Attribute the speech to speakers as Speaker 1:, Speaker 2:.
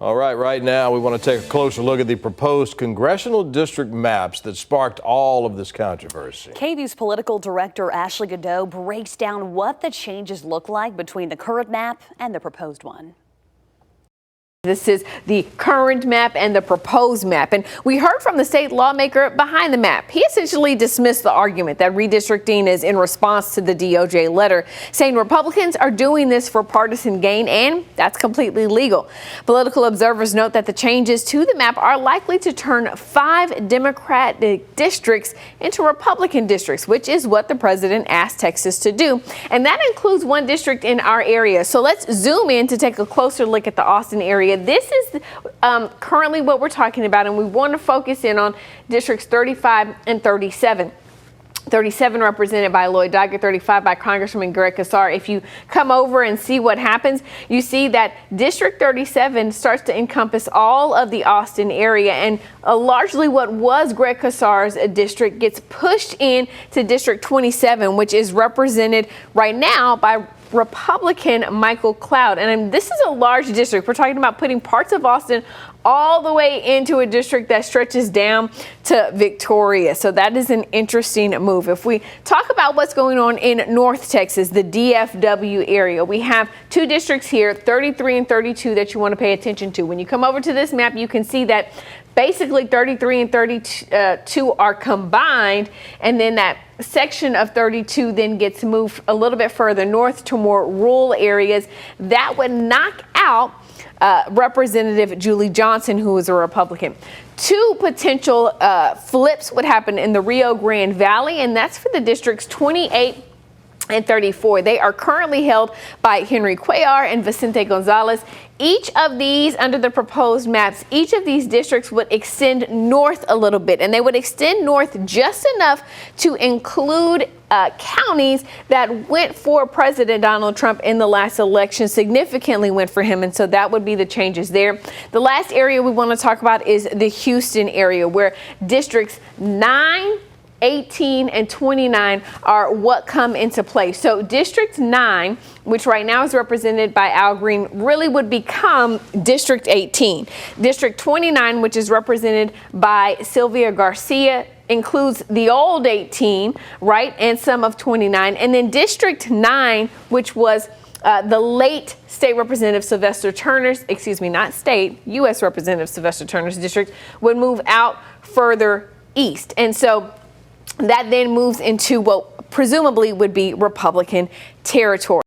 Speaker 1: All right, right now we want to take a closer look at the proposed congressional district maps that sparked all of this controversy.
Speaker 2: KVUE's political director Ashley Godot breaks down what the changes look like between the current map and the proposed one.
Speaker 3: This is the current map and the proposed map. And we heard from the state lawmaker behind the map. He essentially dismissed the argument that redistricting is in response to the DOJ letter, saying Republicans are doing this for partisan gain, and that's completely legal. Political observers note that the changes to the map are likely to turn 5 Democratic districts into Republican districts, which is what the president asked Texas to do. And that includes 1 district in our area. So let's zoom in to take a closer look at the Austin area. This is currently what we're talking about, and we want to focus in on districts 35 and 37. 37 represented by Lloyd Doggett, 35 by Congressman Greg Casar. If you come over and see what happens, you see that District 37 starts to encompass all of the Austin area, and largely what was Greg Casar's district gets pushed in to District 27, which is represented right now by Republican Michael Cloud. And this is a large district. We're talking about putting parts of Austin all the way into a district that stretches down to Victoria. So that is an interesting move. If we talk about what's going on in North Texas, the DFW area, we have 2 districts here, 33 and 32, that you want to pay attention to. When you come over to this map, you can see that basically 33 and 32 are combined, and then that section of 32 then gets moved a little bit further north to more rural areas. That would knock out Representative Julie Johnson, who is a Republican. 2 potential flips would happen in the Rio Grande Valley, and that's for the districts 28 and 34. They are currently held by Henry Cuellar and Vicente Gonzalez. Each of these, under the proposed maps, each of these districts would extend north a little bit, and they would extend north just enough to include counties that went for President Donald Trump in the last election, significantly went for him, and so that would be the changes there. The last area we want to talk about is the Houston area, where districts 9, 18 and 29 are what come into play. So District 9, which right now is represented by Al Green, really would become District 18. District 29, which is represented by Sylvia Garcia, includes the old 18, right, and some of 29. And then District 9, which was the late State Representative Sylvester Turner's, not state, U.S. Representative Sylvester Turner's district, would move out further east. And so that then moves into what presumably would be Republican territory.